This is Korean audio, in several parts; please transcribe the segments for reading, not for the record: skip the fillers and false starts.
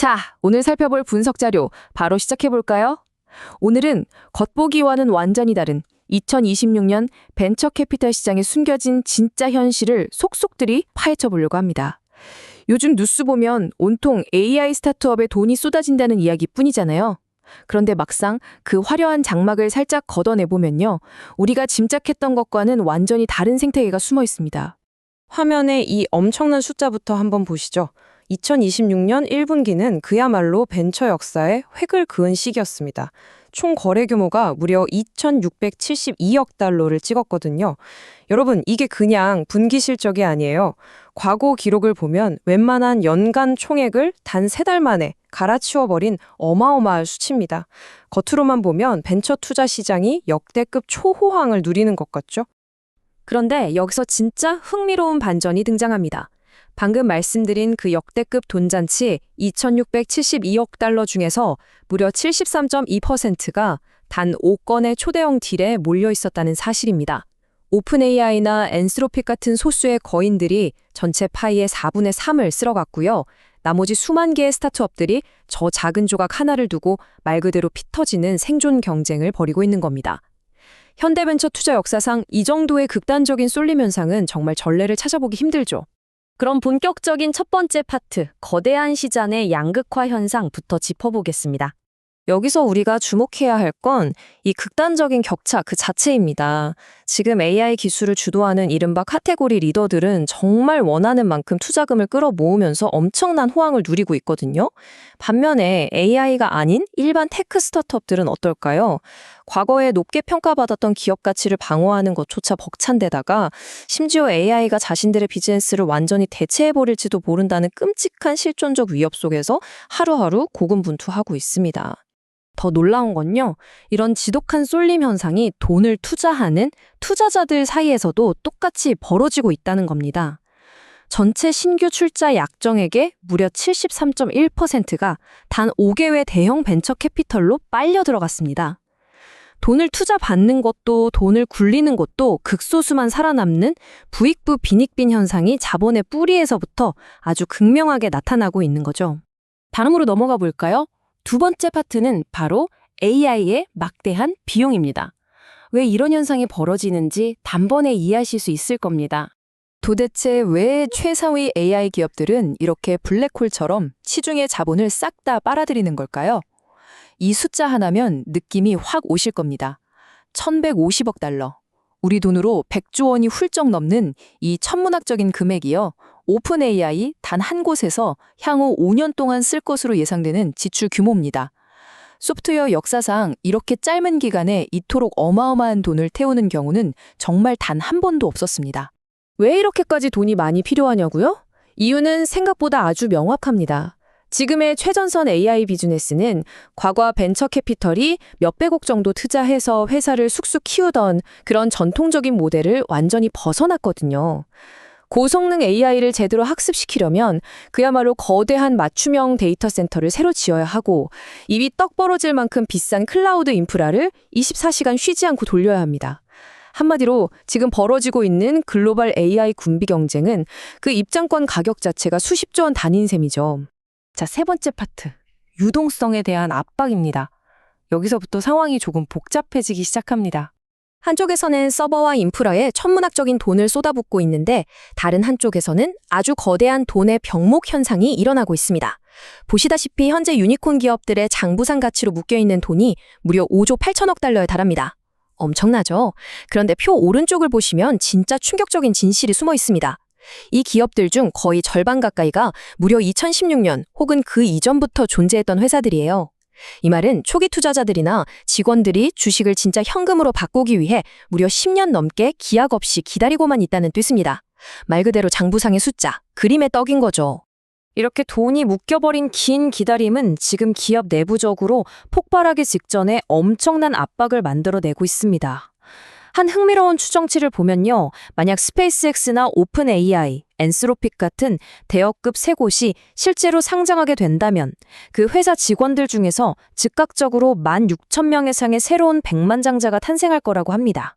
자, 오늘 살펴볼 분석 자료 바로 시작해볼까요? 오늘은 겉보기와는 완전히 다른 2026년 벤처 캐피탈 시장에 숨겨진 진짜 현실을 속속들이 파헤쳐 보려고 합니다. 요즘 뉴스 보면 온통 AI 스타트업에 돈이 쏟아진다는 이야기뿐이잖아요. 그런데 막상 그 화려한 장막을 살짝 걷어내보면요. 우리가 짐작했던 것과는 완전히 다른 생태계가 숨어 있습니다. 화면에 이 엄청난 숫자부터 한번 보시죠. 2026년 1분기는 그야말로 벤처 역사의 획을 그은 시기였습니다. 총 거래 규모가 무려 2,672억 달러를 찍었거든요. 여러분, 이게 그냥 분기 실적이 아니에요. 과거 기록을 보면 웬만한 연간 총액을 단 3달 만에 갈아치워버린 어마어마한 수치입니다. 겉으로만 보면 벤처 투자 시장이 역대급 초호황을 누리는 것 같죠? 그런데 여기서 진짜 흥미로운 반전이 등장합니다. 방금 말씀드린 그 역대급 돈잔치 2,672억 달러 중에서 무려 73.2%가 단 5건의 초대형 딜에 몰려 있었다는 사실입니다. 오픈 AI나 엔스로픽 같은 소수의 거인들이 전체 파이의 4분의 3을 쓸어갔고요. 나머지 수만 개의 스타트업들이 저 작은 조각 하나를 두고 말 그대로 피 터지는 생존 경쟁을 벌이고 있는 겁니다. 현대벤처 투자 역사상 이 정도의 극단적인 쏠림 현상은 정말 전례를 찾아보기 힘들죠. 그럼 본격적인 첫 번째 파트, 거대한 시장의 양극화 현상부터 짚어보겠습니다. 여기서 우리가 주목해야 할 건 이 극단적인 격차 그 자체입니다. 지금 AI 기술을 주도하는 이른바 카테고리 리더들은 정말 원하는 만큼 투자금을 끌어모으면서 엄청난 호황을 누리고 있거든요. 반면에 AI가 아닌 일반 테크 스타트업들은 어떨까요? 과거에 높게 평가받았던 기업 가치를 방어하는 것조차 벅찬데다가 심지어 AI가 자신들의 비즈니스를 완전히 대체해버릴지도 모른다는 끔찍한 실존적 위협 속에서 하루하루 고군분투하고 있습니다. 더 놀라운 건요, 이런 지독한 쏠림 현상이 돈을 투자하는 투자자들 사이에서도 똑같이 벌어지고 있다는 겁니다. 전체 신규 출자 약정액의 무려 73.1%가 단 5개의 대형 벤처 캐피털로 빨려 들어갔습니다. 돈을 투자받는 것도 돈을 굴리는 것도 극소수만 살아남는 부익부 빈익빈 현상이 자본의 뿌리에서부터 아주 극명하게 나타나고 있는 거죠. 다음으로 넘어가 볼까요? 두 번째 파트는 바로 AI의 막대한 비용입니다. 왜 이런 현상이 벌어지는지 단번에 이해하실 수 있을 겁니다. 도대체 왜 최상위 AI 기업들은 이렇게 블랙홀처럼 시중의 자본을 싹 다 빨아들이는 걸까요? 이 숫자 하나면 느낌이 확 오실 겁니다. 1,150억 달러. 우리 돈으로 100조 원이 훌쩍 넘는 이 천문학적인 금액이요. 오픈 AI 단 한 곳에서 향후 5년 동안 쓸 것으로 예상되는 지출 규모입니다. 소프트웨어 역사상 이렇게 짧은 기간에 이토록 어마어마한 돈을 태우는 경우는 정말 단 한 번도 없었습니다. 왜 이렇게까지 돈이 많이 필요하냐고요? 이유는 생각보다 아주 명확합니다. 지금의 최전선 AI 비즈니스는 과거 벤처 캐피털이 몇백억 정도 투자해서 회사를 쑥쑥 키우던 그런 전통적인 모델을 완전히 벗어났거든요. 고성능 AI를 제대로 학습시키려면 그야말로 거대한 맞춤형 데이터 센터를 새로 지어야 하고 입이 떡 벌어질 만큼 비싼 클라우드 인프라를 24시간 쉬지 않고 돌려야 합니다. 한마디로 지금 벌어지고 있는 글로벌 AI 군비 경쟁은 그 입장권 가격 자체가 수십조 원 단위인 셈이죠. 자, 세 번째 파트, 유동성에 대한 압박입니다. 여기서부터 상황이 조금 복잡해지기 시작합니다. 한쪽에서는 서버와 인프라에 천문학적인 돈을 쏟아붓고 있는데 다른 한쪽에서는 아주 거대한 돈의 병목 현상이 일어나고 있습니다. 보시다시피 현재 유니콘 기업들의 장부상 가치로 묶여있는 돈이 무려 5조 8천억 달러에 달합니다. 엄청나죠? 그런데 표 오른쪽을 보시면 진짜 충격적인 진실이 숨어 있습니다. 이 기업들 중 거의 절반 가까이가 무려 2016년 혹은 그 이전부터 존재했던 회사들이에요. 이 말은 초기 투자자들이나 직원들이 주식을 진짜 현금으로 바꾸기 위해 무려 10년 넘게 기약 없이 기다리고만 있다는 뜻입니다. 말 그대로 장부상의 숫자, 그림의 떡인 거죠. 이렇게 돈이 묶여버린 긴 기다림은 지금 기업 내부적으로 폭발하기 직전에 엄청난 압박을 만들어내고 있습니다. 한 흥미로운 추정치를 보면요. 만약 스페이스X나 오픈 AI, 엔스로픽 같은 대여급 세 곳이 실제로 상장하게 된다면 그 회사 직원들 중에서 즉각적으로 16,000명 이상의 새로운 백만장자가 탄생할 거라고 합니다.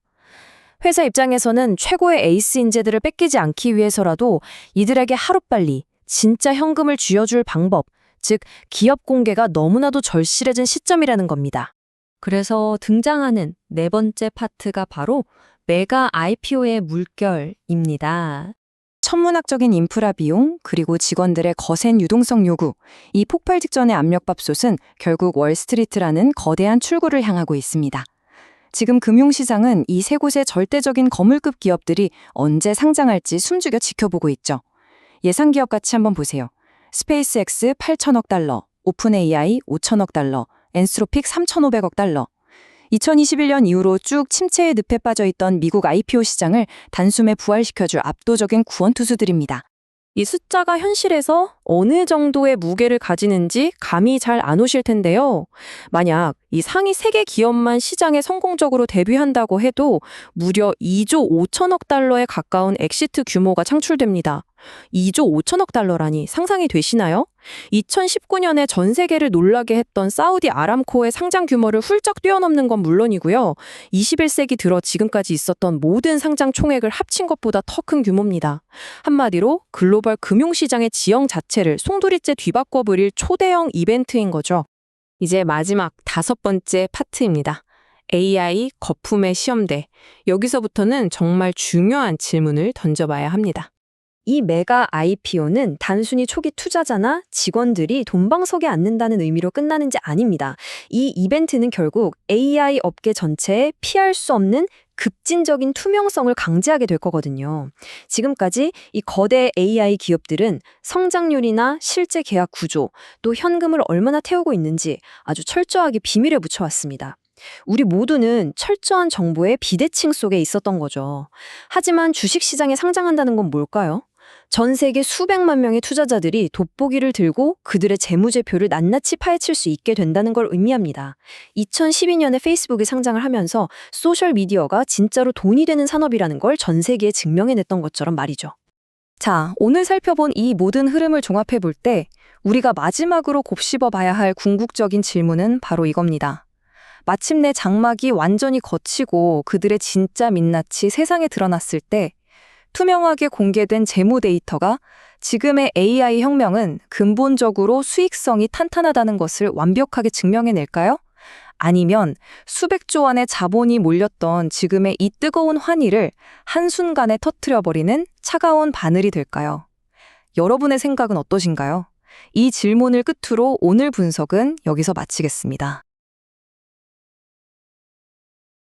회사 입장에서는 최고의 에이스 인재들을 뺏기지 않기 위해서라도 이들에게 하루빨리 진짜 현금을 쥐어줄 방법, 즉 기업 공개가 너무나도 절실해진 시점이라는 겁니다. 그래서 등장하는 네 번째 파트가 바로 메가 IPO의 물결입니다. 천문학적인 인프라 비용, 그리고 직원들의 거센 유동성 요구, 이 폭발 직전의 압력밥솥은 결국 월스트리트라는 거대한 출구를 향하고 있습니다. 지금 금융시장은 이 세 곳의 절대적인 거물급 기업들이 언제 상장할지 숨죽여 지켜보고 있죠. 예상 기업 가치 한번 보세요. 스페이스X 8천억 달러, 오픈 AI 5천억 달러, 엔스로픽 3,500억 달러. 2021년 이후로 쭉 침체의 늪에 빠져있던 미국 IPO 시장을 단숨에 부활시켜줄 압도적인 구원투수들입니다. 이 숫자가 현실에서 어느 정도의 무게를 가지는지 감이 잘 안 오실 텐데요. 만약 이 상위 3개 기업만 시장에 성공적으로 데뷔한다고 해도 무려 2조 5천억 달러에 가까운 엑시트 규모가 창출됩니다. 2조 5천억 달러라니 상상이 되시나요? 2019년에 전 세계를 놀라게 했던 사우디 아람코의 상장 규모를 훌쩍 뛰어넘는 건 물론이고요. 21세기 들어 지금까지 있었던 모든 상장 총액을 합친 것보다 더 큰 규모입니다. 한마디로 글로벌 금융시장의 지형 자체를 송두리째 뒤바꿔버릴 초대형 이벤트인 거죠. 이제 마지막 5번째 파트입니다. AI 거품의 시험대. 여기서부터는 정말 중요한 질문을 던져봐야 합니다. 이 메가 IPO는 단순히 초기 투자자나 직원들이 돈방석에 앉는다는 의미로 끝나는지 아닙니다. 이 이벤트는 결국 AI 업계 전체에 피할 수 없는 급진적인 투명성을 강제하게 될 거거든요. 지금까지 이 거대 AI 기업들은 성장률이나 실제 계약 구조, 또 현금을 얼마나 태우고 있는지 아주 철저하게 비밀에 묻혀왔습니다. 우리 모두는 철저한 정보의 비대칭 속에 있었던 거죠. 하지만 주식시장에 상장한다는 건 뭘까요? 전 세계 수백만 명의 투자자들이 돋보기를 들고 그들의 재무제표를 낱낱이 파헤칠 수 있게 된다는 걸 의미합니다. 2012년에 페이스북이 상장을 하면서 소셜미디어가 진짜로 돈이 되는 산업이라는 걸 전 세계에 증명해냈던 것처럼 말이죠. 자, 오늘 살펴본 이 모든 흐름을 종합해 볼 때 우리가 마지막으로 곱씹어 봐야 할 궁극적인 질문은 바로 이겁니다. 마침내 장막이 완전히 걷히고 그들의 진짜 민낯이 세상에 드러났을 때 투명하게 공개된 재무 데이터가 지금의 AI 혁명은 근본적으로 수익성이 탄탄하다는 것을 완벽하게 증명해낼까요? 아니면 수백조 원의 자본이 몰렸던 지금의 이 뜨거운 환희를 한순간에 터뜨려버리는 차가운 바늘이 될까요? 여러분의 생각은 어떠신가요? 이 질문을 끝으로 오늘 분석은 여기서 마치겠습니다.